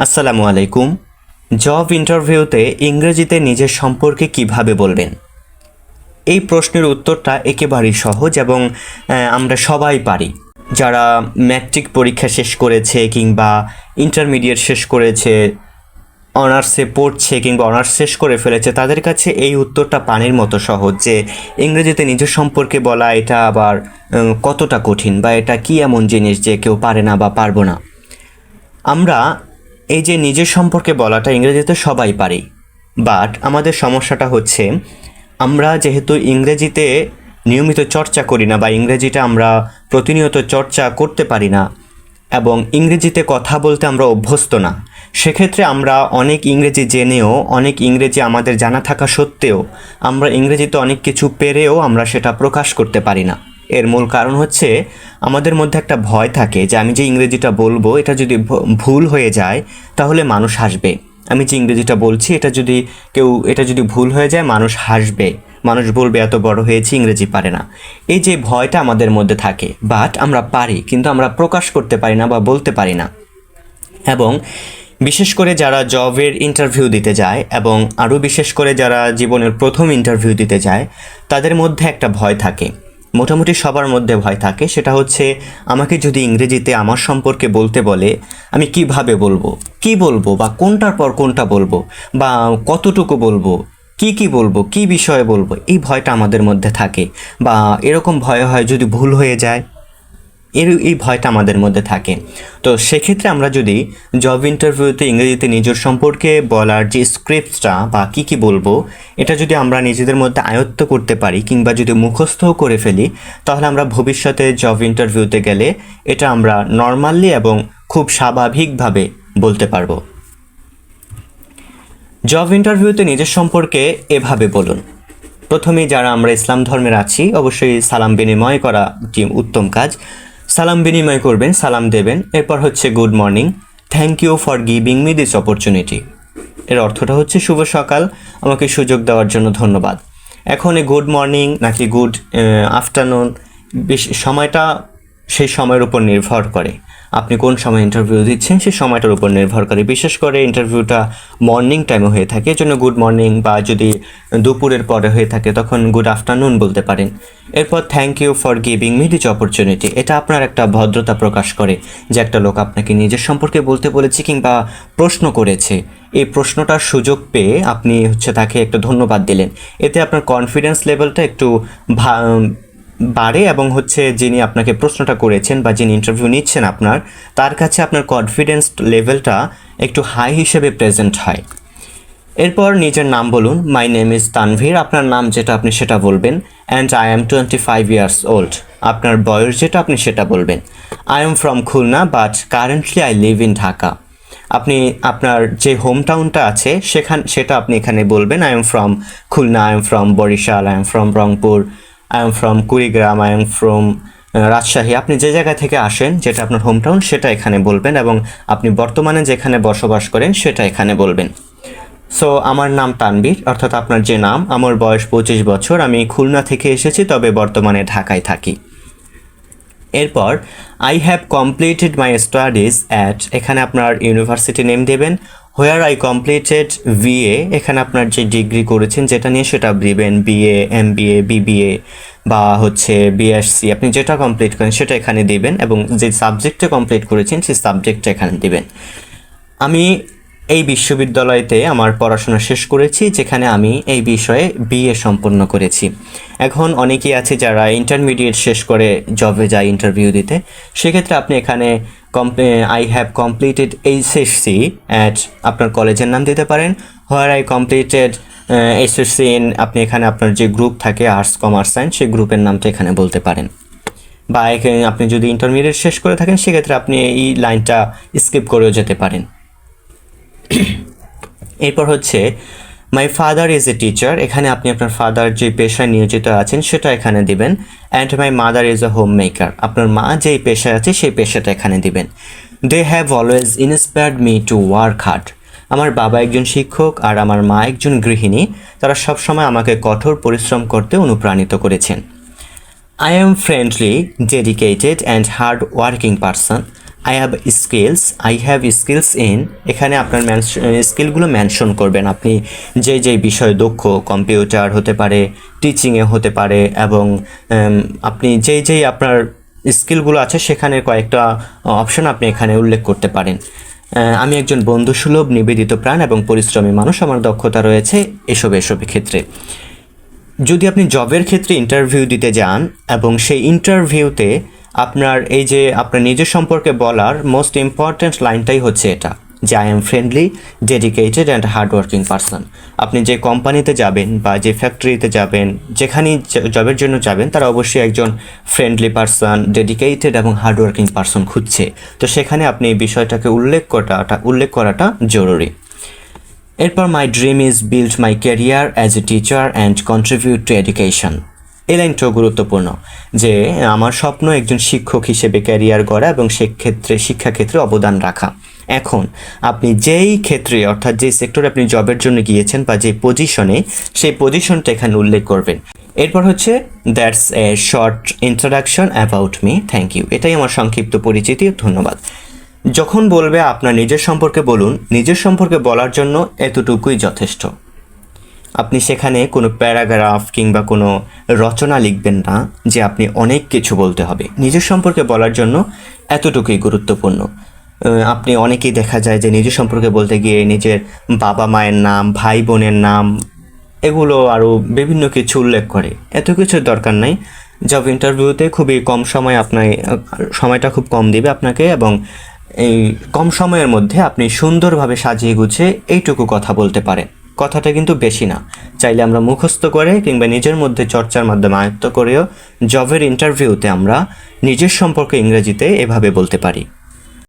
আসসালামু আলাইকুম। জব ইন্টারভিউতে ইংরেজিতে নিজের সম্পর্কে কিভাবে বলবেন? এই প্রশ্নের উত্তরটা একেবারেই সহজ এবং আমরা সবাই পারি। যারা ম্যাট্রিক পরীক্ষা শেষ করেছে কিংবা ইন্টারমিডিয়েট শেষ করেছে, অনার্সে পড়ছে কিংবা অনার্স শেষ করে ফেলেছে, তাদের কাছে এই উত্তরটা পানির মতো সহজ যে ইংরেজিতে নিজের সম্পর্কে বলা এটা আবার কতটা কঠিন বা এটা কি এমন জিনিস যে কেউ পারে না বা পারবো না। আমরা এই যে নিজের সম্পর্কে বলাটা ইংরেজিতে সবাই পারি, বাট আমাদের সমস্যাটা হচ্ছে আমরা যেহেতু ইংরেজিতে নিয়মিত চর্চা করি না বা ইংরেজিটা আমরা প্রতিনিয়ত চর্চা করতে পারি না এবং ইংরেজিতে কথা বলতে আমরা অভ্যস্ত না, সেক্ষেত্রে আমরা অনেক ইংরেজি জেনেও, অনেক ইংরেজি আমাদের জানা থাকা সত্ত্বেও আমরা ইংরেজিতে অনেক কিছু পেরেও আমরা সেটা প্রকাশ করতে পারি না। এর মূল কারণ হচ্ছে আমাদের মধ্যে একটা ভয় থাকে যে আমি যে ইংরেজিটা বলবো এটা যদি ভুল হয়ে যায় তাহলে মানুষ হাসবে। আমি যে ইংরেজিটা বলছি এটা যদি ভুল হয়ে যায় মানুষ হাসবে, মানুষ বলবে এত বড় হয়েছে ইংরেজি পারে না। এই যে ভয়টা আমাদের মধ্যে থাকে, বাট আমরা পারি কিন্তু আমরা প্রকাশ করতে পারি না বা বলতে পারি না। এবং বিশেষ করে যারা জবের ইন্টারভিউ দিতে যায় এবং আরও বিশেষ করে যারা জীবনের প্রথম ইন্টারভিউ দিতে যায়, তাদের মধ্যে একটা ভয় থাকে, মোটামুটি সবার মধ্যে ভয় থাকে। সেটা হচ্ছে আমাকে যদি ইংরেজিতে আমার সম্পর্কে বলতে বলে আমি কিভাবে বলবো, কি বলবো বা কোনটার পর কোনটা বলবো বা কতটুকু বলবো, কি বলবো, কি বিষয়ে বলবো, এই ভয়টা আমাদের মধ্যে থাকে। বা এরকম ভয় হয় যদি ভুল হয়ে যায়, এই ভয়টা আমাদের মধ্যে থাকে। তো সেক্ষেত্রে আমরা যদি জব ইন্টারভিউতে ইংরেজিতে নিজের সম্পর্কে বলার যে স্ক্রিপ্টটা বা কী বলবো, এটা যদি আমরা নিজেদের মধ্যে আয়ত্ত করতে পারি কিংবা যদি মুখস্থও করে ফেলি, তাহলে আমরা ভবিষ্যতে জব ইন্টারভিউতে গেলে এটা আমরা নর্মালি এবং খুব স্বাভাবিকভাবে বলতে পারবো। জব ইন্টারভিউতে নিজের সম্পর্কে এভাবে বলুন। প্রথমেই যারা আমরা ইসলাম ধর্মের আছি অবশ্যই সালাম বিনিময় করা একটি উত্তম কাজ। সালাম বিনিময় করবেন, সালাম দেবেন। এরপর হচ্ছে good morning, thank you for giving me this opportunity. এর অর্থটা হচ্ছে শুভ সকাল, আমাকে সুযোগ দেওয়ার জন্য ধন্যবাদ। এখন এই গুড মর্নিং নাকি গুড আফটারনুন, সময়টা সেই সময়ের উপর নির্ভর করে। আপনি কোন সময় ইন্টারভিউ দিচ্ছেন সেই সময়টার উপর নির্ভর করে। বিশেষ করে ইন্টারভিউটা মর্নিং টাইমে হয়ে থাকে, এজন্য গুড মর্নিং, বা যদি দুপুরের পরে হয়ে থাকে তখন গুড আফটারনুন বলতে পারেন। এরপর thank you for giving me this opportunity, এটা আপনার একটা ভদ্রতা প্রকাশ করে যে একটা লোক আপনাকে নিজের সম্পর্কে বলতে বলেছে কিংবা প্রশ্ন করেছে, এই প্রশ্নটার সুযোগ পেয়ে আপনি তাকে একটা ধন্যবাদ দিলেন। এতে আপনার কনফিডেন্স লেভেলটা একটু বাড়ে এবং যিনি আপনাকে প্রশ্নটা করেছেন বা যিনি ইন্টারভিউ নিচ্ছেন তার কাছে আপনার কনফিডেন্স লেভেলটা একটু হাই হিসেবে প্রেজেন্ট হয়। এরপর নিজের নাম বলুন। মাই নেম ইজ তানভীর, আপনার নাম যেটা আপনি সেটা বলবেন। And I am 25 years old, আপনার বয়স যেটা আপনি সেটা বলবেন। I am from Khulna but currently I live in Dhaka, আপনি আপনার যে হোম টাউনটা আছে সেটা আপনি এখানে বলবেন। I am from Khulna, I am from Barishal, I am from Rangpur, I am from Kurigram, I am from Rajshahi. আপনি যে জায়গা থেকে আসেন যেটা আপনার হোম টাউন সেটা এখানে বলবেন এবং আপনি বর্তমানে যেখানে বসবাস করেন সেটা এখানে বলবেন। সো আমার নাম তানভীর, অর্থাৎ আপনার যে নাম। আমার বয়স 25 বছর, আমি খুলনা থেকে এসেছি তবে বর্তমানে ঢাকায় থাকি। এরপর I have completed my studies at, এখানে আপনার ইউনিভার্সিটি নেম দেবেন। হোয়ার আই কমপ্লিটেড বিএ, এখানে আপনার যে ডিগ্রি করেছেন যেটা নিয়ে সেটা দিবেন। বিএ, এমবিএ, বিবিএ বা বিএসসি, আপনি যেটা কমপ্লিট করেন সেটা এখানে দিবেন এবং যে সাবজেক্টে কমপ্লিট করেছেন সেই সাবজেক্টটা এখানে দিবেন। আমি এই বিশ্ববিদ্যালয়তে আমার পড়াশোনা শেষ করেছি যেখানে আমি এই বিষয়ে বিএ সম্পন্ন করেছি। এখন অনেকেই আছে যারা ইন্টারমিডিয়েট শেষ করে জবে যায় ইন্টারভিউ দিতে, সেক্ষেত্রে আপনি এখানে I have completed HSC at আপনার কলেজের নাম দিতে পারেন। Where I completed HSC in, আপনি এখানে আপনার যে গ্রুপ থাকে আর্টস, কমার্স, সায়েন্স, সেই গ্রুপের নামটা এখানে বলতে পারেন। বা আপনি যদি ইন্টারমিডিয়েট শেষ করে থাকেন সেক্ষেত্রে আপনি এই লাইনটা স্কিপ করেও যেতে পারেন। এরপর my father is a teacher, এখানে আপনি আপনার ফাদার যে পেশায় নিয়োজিত আছেন সেটা এখানে দিবেন। And my mother is a homemaker, আপনার মা যেই পেশায় আছে সেই পেশাটা এখানে দিবেন। They have always inspired me to work hard, আমার বাবা একজন শিক্ষক আর আমার মা একজন গৃহিণী, তারা সবসময় আমাকে কঠোর পরিশ্রম করতে অনুপ্রাণিত করেছেন। I am friendly, dedicated and hard working person, I have skills in, এখানে আপনার স্কিলগুলো মেনশন করবেন। আপনি যেই বিষয়ে দক্ষ, কম্পিউটার হতে পারে, টিচিংয়ে হতে পারে, এবং আপনি যেই আপনার স্কিলগুলো আছে সেখানে কয়েকটা অপশন আপনি এখানে উল্লেখ করতে পারেন। আমি একজন বন্ধুসুলভ, নিবেদিত প্রাণ এবং পরিশ্রমী মানুষ, আমার দক্ষতা রয়েছে এসব ক্ষেত্রে। যদি আপনি জবের ক্ষেত্রে ইন্টারভিউ দিতে যান এবং সেই ইন্টারভিউতে আপনার এই যে আপনার নিজের সম্পর্কে বলার মোস্ট ইম্পর্ট্যান্ট লাইনটাই হচ্ছে এটা, যে I am friendly, dedicated and hard working person. আপনি যে কোম্পানিতে যাবেন বা যে ফ্যাক্টরিতে যাবেন, যেখানেই জবের জন্য যাবেন, তারা অবশ্যই একজন ফ্রেন্ডলি পারসন, ডেডিকেটেড এবং হার্ড ওয়ার্কিং পারসন খুঁজছে। তো সেখানে আপনি এই বিষয়টাকে উল্লেখ করাটা জরুরি। এরপর my dream is build my career as a teacher and contribute to education. এই লাইনটাও গুরুত্বপূর্ণ, যে আমার স্বপ্ন একজন শিক্ষক হিসেবে ক্যারিয়ার গড়া এবং শিক্ষাক্ষেত্রে অবদান রাখা। এখন আপনি যেই ক্ষেত্রে, অর্থাৎ যে সেক্টরে আপনি জবের জন্য গিয়েছেন বা যে পজিশনে, সেই পজিশনটা এখানে উল্লেখ করবেন। এরপর হচ্ছে that's a short introduction about me, thank you. এটাই আমার সংক্ষিপ্ত পরিচিতি, ধন্যবাদ। যখন বলবে আপনার নিজের সম্পর্কে বলুন, নিজের সম্পর্কে বলার জন্য এতটুকুই যথেষ্ট। আপনি সেখানে কোনো প্যারাগ্রাফ কিংবা কোনো রচনা লিখবেন না যে আপনি অনেক কিছু বলতে হবে। নিজের সম্পর্কে বলার জন্য এতটুকুই গুরুত্বপূর্ণ। আপনি অনেকেই দেখা যায় যে নিজের সম্পর্কে বলতে গিয়ে নিজের বাবা মায়ের নাম, ভাই বোনের নাম, এগুলো আরও বিভিন্ন কিছু উল্লেখ করে। এত কিছুর দরকার নাই। জব ইন্টারভিউতে খুবই কম সময়, সময়টা খুব কম দিবে আপনাকে, এবং এই কম সময়ের মধ্যে আপনি সুন্দরভাবে সাজিয়ে গুছিয়ে এইটুকু কথা বলতে পারেন। কথাটা কিন্তু বেশি না, চাইলে আমরা মুখস্থ করে কিংবা নিজের মধ্যে চর্চার মাধ্যমে আয়ত্ত করেও জবের ইন্টারভিউতে আমরা নিজের সম্পর্কে ইংরেজিতে এভাবে বলতে পারি।